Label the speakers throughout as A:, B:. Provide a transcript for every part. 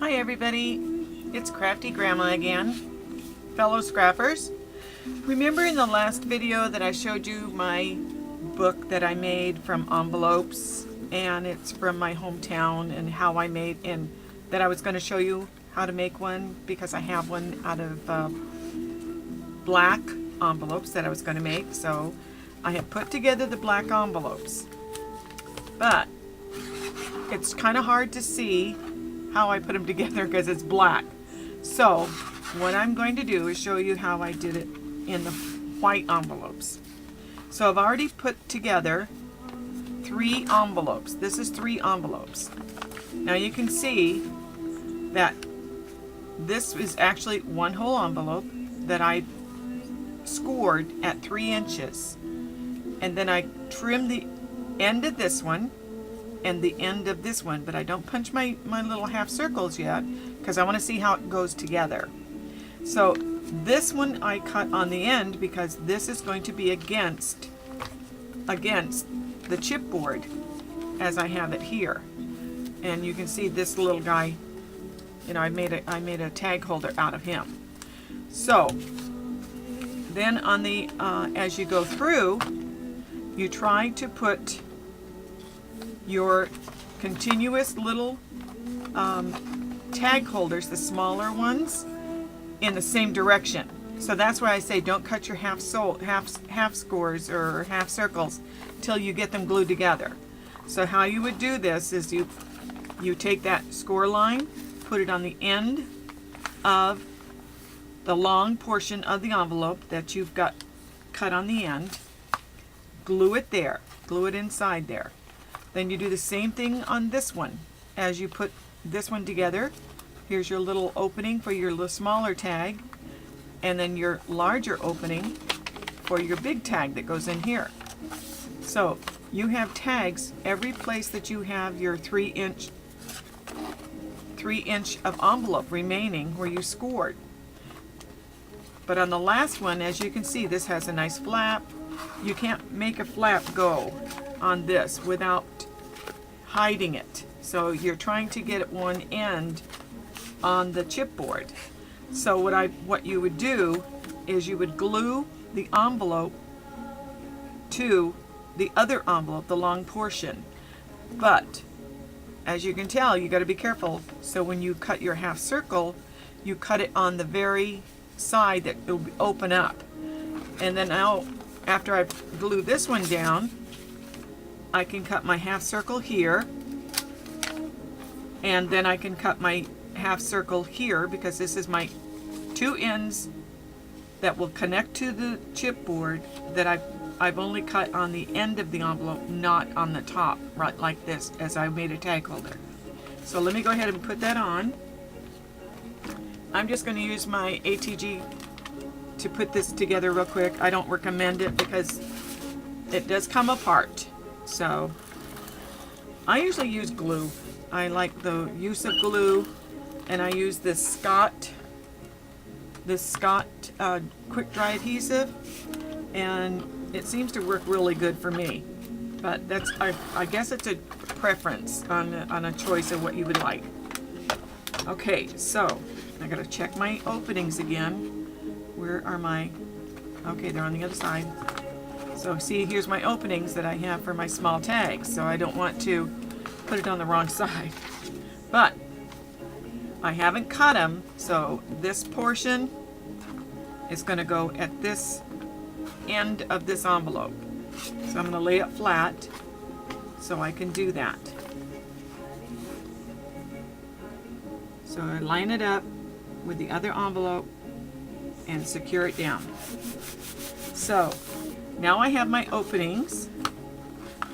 A: Hi everybody, it's Crafty Grandma again. Fellow scrappers, remember in the last video that I showed you my book that I made from envelopes, and it's from my hometown, and how I made, and that I was going to show you how to make one because I have one out of black envelopes that I was going to make. So I have put together the black envelopes, but it's kind of hard to see how I put them together because it's black. So what I'm going to do is show you how I did it in the white envelopes. So I've already put together 3 envelopes. This is 3 envelopes. Now you can see that this is actually one whole envelope that I scored at 3 inches. And then I trimmed the end of this one and the end of this one, but I don't punch my little half circles yet because I want to see how it goes together. So this one I cut on the end because this is going to be against the chipboard as I have it here. And you can see this little guy, you know, I made a tag holder out of him. So then on the as you go through, you try to put your continuous little tag holders, the smaller ones, in the same direction. So that's why I say don't cut your half scores or half circles till you get them glued together. So how you would do this is you take that score line, put it on the end of the long portion of the envelope that you've got cut on the end, glue it there, glue it inside there. Then you do the same thing on this one. As you put this one together, here's your little opening for your little smaller tag, and then your larger opening for your big tag that goes in here. So you have tags every place that you have your 3 inch of envelope remaining where you scored. But on the last one, as you can see, this has a nice flap. You can't make a flap go on this without hiding it. So you're trying to get one end on the chipboard. So what you would do is you would glue the envelope to the other envelope, the long portion. But as you can tell, you got to be careful. So when you cut your half circle, you cut it on the very side that will open up. And then now, after I glue this one down, I can cut my half circle here, and then I can cut my half circle here because this is my 2 ends that will connect to the chipboard that I've only cut on the end of the envelope, not on the top, right like this, as I made a tag holder. So let me go ahead and put that on. I'm just going to use my ATG to put this together real quick. I don't recommend it because it does come apart. So I usually use glue. I like the use of glue, and I use this Scott quick dry adhesive, and it seems to work really good for me. But that's I guess it's a preference on a choice of what you would like. Okay, so I gotta check my openings again. Where are my? Okay, they're on the other side. So see, here's my openings that I have for my small tags. So I don't want to put it on the wrong side. But I haven't cut them, so this portion is going to go at this end of this envelope. So I'm going to lay it flat so I can do that. So I line it up with the other envelope and secure it down. So now I have my openings.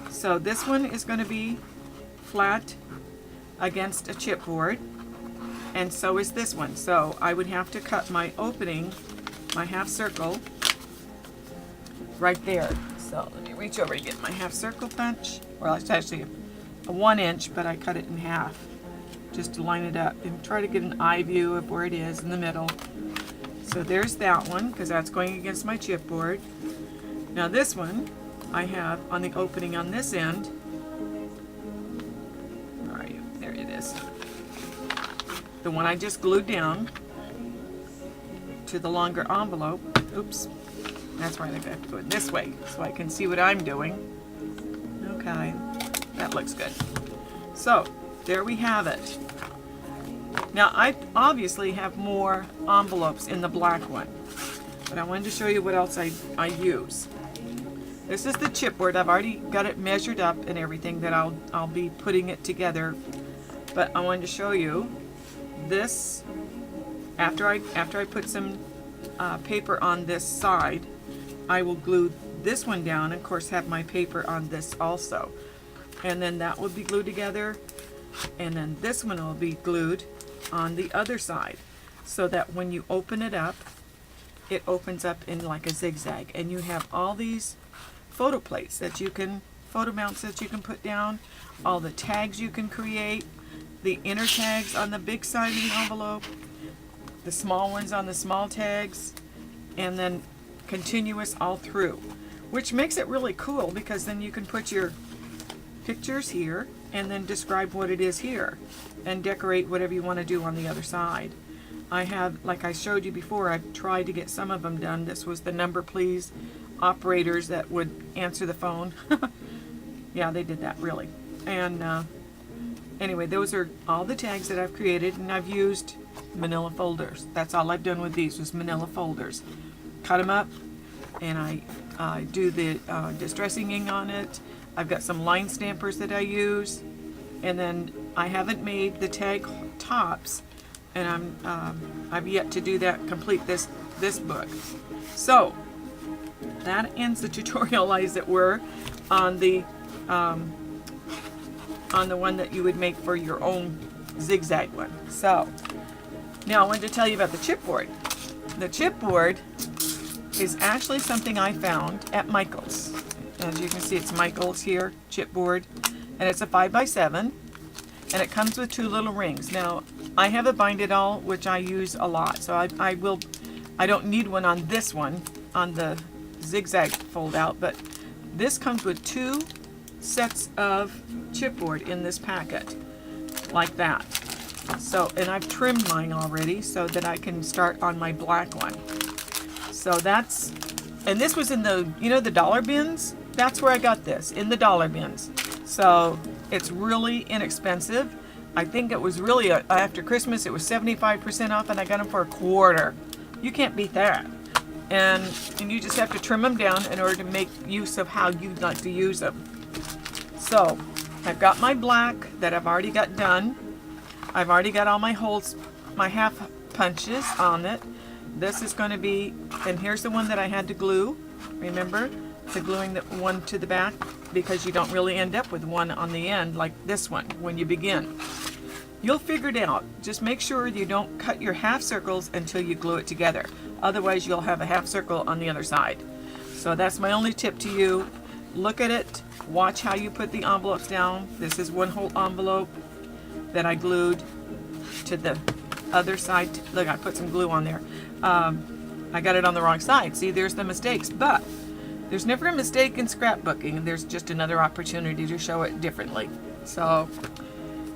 A: So this one is going to be flat against a chipboard, and so is this one. So I would have to cut my opening, my half circle, right there. So let me reach over and get my half circle punch. Well, it's actually a 1 inch, but I cut it in half just to line it up and try to get an eye view of where it is in the middle. So there's that one, because that's going against my chipboard. Now this one I have on the opening on this end. Where are you? There it is. the one I just glued down to the longer envelope. Oops, that's right, I have to go this way so I can see what I'm doing. Okay, that looks good. So there we have it. Now I obviously have more envelopes in the black one, but I wanted to show you what else I use. This is the chipboard. I've already got it measured up and everything that I'll be putting it together. But I wanted to show you this after I put some paper on this side. I will glue this one down, and of course have my paper on this also. And then that will be glued together, and then this one will be glued on the other side, so that when you open it up, it opens up in like a zigzag, and you have all these photo plates that you can, photo mounts that you can put down, all the tags you can create, the inner tags on the big side of the envelope, the small ones on the small tags, and then continuous all through, which makes it really cool because then you can put your pictures here and then describe what it is here and decorate whatever you want to do on the other side. I have, like I showed you before, I've tried to get some of them done. This was the number please operators that would answer the phone. Yeah, they did that really. And anyway, those are all the tags that I've created, and I've used manila folders. That's all I've done with these was manila folders. Cut them up, and I do the distressing ink on it. I've got some line stampers that I use, and then I haven't made the tag tops, and I've yet to do that, complete this book. So that ends the tutorial, as it were, on the one that you would make for your own zigzag one. So now I wanted to tell you about the chipboard. The chipboard is actually something I found at Michael's. As you can see, it's Michael's here, chipboard, and it's a 5x7, and it comes with 2 little rings. Now, I have a bind it all, which I use a lot, so I don't need one on this one, on the zigzag fold out, but this comes with 2 sets of chipboard in this packet, like that. So, and I've trimmed mine already so that I can start on my black one. So that's, and this was in the, you know, the dollar bins? That's where I got this, in the dollar bins. So it's really inexpensive. I think it was really, after Christmas, it was 75% off, and I got them for $1. You can't beat that. And you just have to trim them down in order to make use of how you'd like to use them. So I've got my black that I've already got done. I've already got all my holes, my half punches on it. This is going to be, and here's the one that I had to glue. Remember, the gluing the one to the back, because you don't really end up with one on the end like this one when you begin. You'll figure it out. Just make sure you don't cut your half circles until you glue it together. Otherwise, you'll have a half circle on the other side. So that's my only tip to you. Look at it. Watch how you put the envelopes down. This is one whole envelope that I glued to the other side. Look, I put some glue on there. I got it on the wrong side. See, there's the mistakes. But there's never a mistake in scrapbooking. There's just another opportunity to show it differently. So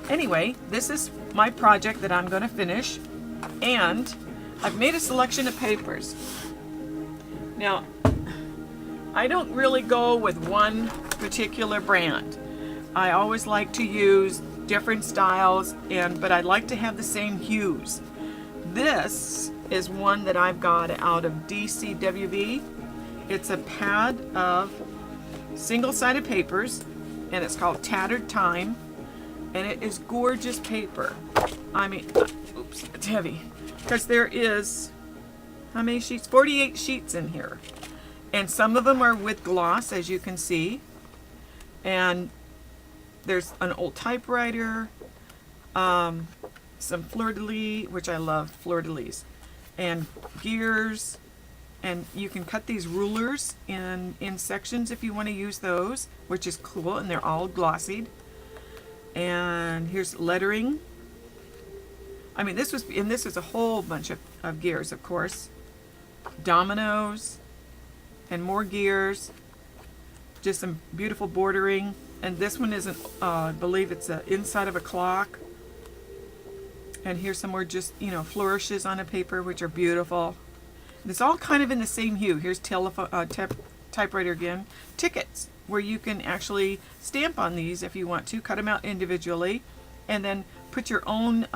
A: anyway, this is my project that I'm going to finish. And I've made a selection of papers. Now, I don't really go with one particular brand. I always like to use different styles, but I like to have the same hues. This is one that I've got out of DCWV. It's a pad of single-sided papers, and it's called Tattered Time, and it is gorgeous paper. I mean, oops, it's heavy, because there is, how many sheets? 48 sheets in here, and some of them are with gloss, as you can see, and there's an old typewriter, some fleur-de-lis, which I love fleur-de-lis, and gears, and you can cut these rulers in sections if you want to use those, which is cool, and they're all glossied. And here's lettering. I mean, this was a whole bunch of gears, of course. Dominoes, and more gears, just some beautiful bordering. And this one isn't, I believe it's inside of a clock. And here's some more just, you know, flourishes on a paper, which are beautiful. It's all kind of in the same hue. Here's typewriter again. Tickets, where you can actually stamp on these if you want to, cut them out individually, and then put your own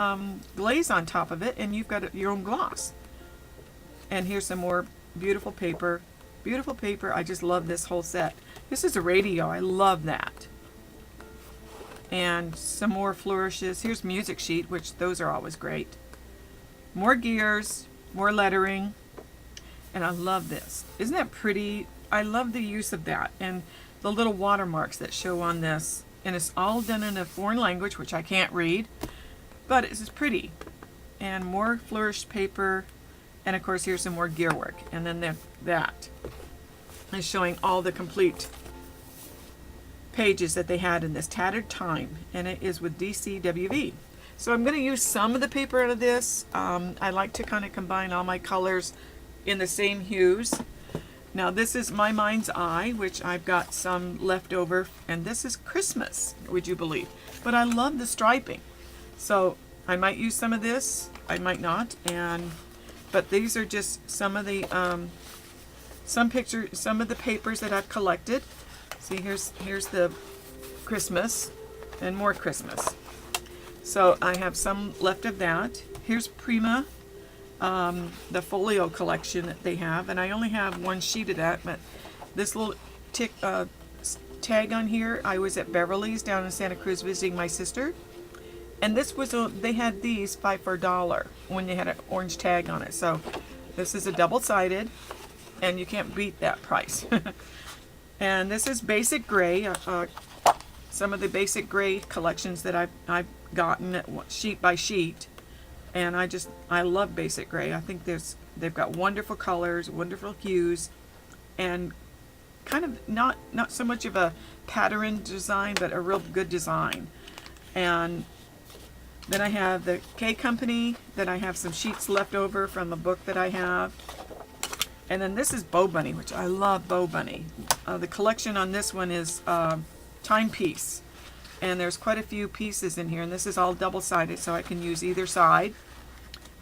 A: glaze on top of it, and you've got your own gloss. And here's some more beautiful paper. Beautiful paper. I just love this whole set. This is a radio. I love that. And some more flourishes. Here's music sheet, which those are always great. More gears, more lettering. And I love this. Isn't that pretty? I love the use of that. And the little watermarks that show on this. And it's all done in a foreign language, which I can't read. But it's just pretty. And more flourished paper. And of course, here's some more gear work. And then that is showing all the complete pages that they had in this tattered time, and it is with DCWV. So I'm going to use some of the paper out of this. I like to kind of combine all my colors in the same hues. Now this is My Mind's Eye, which I've got some left over, and this is Christmas, would you believe? But I love the striping, so I might use some of this, I might not, but these are just some of the some of the papers that I've collected. See, here's the Christmas and more Christmas. So I have some left of that. Here's Prima, the folio collection that they have, and I only have one sheet of that, but this little tag on here, I was at Beverly's down in Santa Cruz visiting my sister, and this was they had these 5 for $1 when they had an orange tag on it. So this is a double-sided, and you can't beat that price. And this is Basic Gray, some of the Basic Gray collections that I've gotten sheet by sheet, and I love Basic Gray. I think they've got wonderful colors, wonderful hues, and kind of not so much of a pattern design, but a real good design. And then I have the K Company. Then I have some sheets left over from a book that I have. And then this is Bow Bunny, which I love Bow Bunny. The collection on this one is Timepiece. And there's quite a few pieces in here. And this is all double-sided, so I can use either side,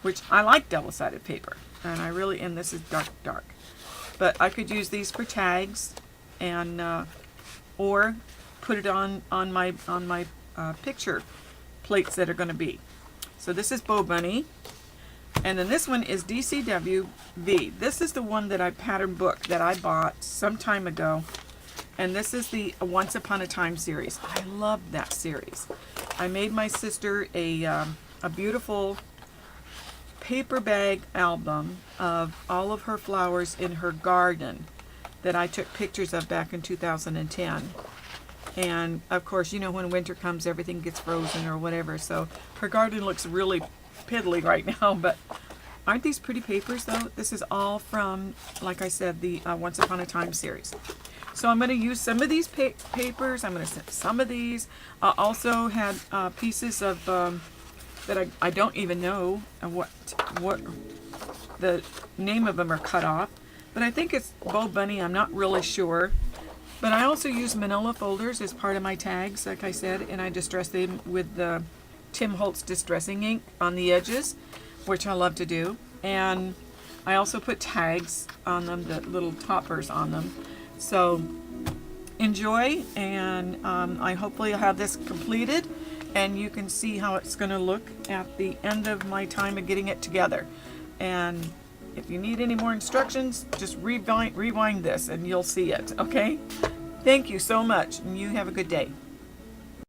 A: which I like double-sided paper. And this is dark. But I could use these for tags, and or put it on my picture plates that are going to be. So this is Bow Bunny. And then this one is DCWV. This is the one that I pattern book that I bought some time ago. And this is the Once Upon a Time series. I love that series. I made my sister a beautiful paper bag album of all of her flowers in her garden that I took pictures of back in 2010. And of course, you know, when winter comes, everything gets frozen or whatever. So her garden looks really piddly right now, but aren't these pretty papers though? This is all from, like I said, the Once Upon a Time series. So I'm going to use some of these papers. I'm going to send some of these. I also had pieces of that I don't even know what the name of them are cut off, but I think it's Bow Bunny. I'm not really sure. But I also use manila folders as part of my tags, like I said, and I distress them with the Tim Holtz distressing ink on the edges, which I love to do. And I also put tags on them, the little toppers on them. So enjoy, and I hopefully have this completed, and you can see how it's going to look at the end of my time of getting it together. And if you need any more instructions, just rewind this and you'll see it, okay? Thank you so much, and you have a good day.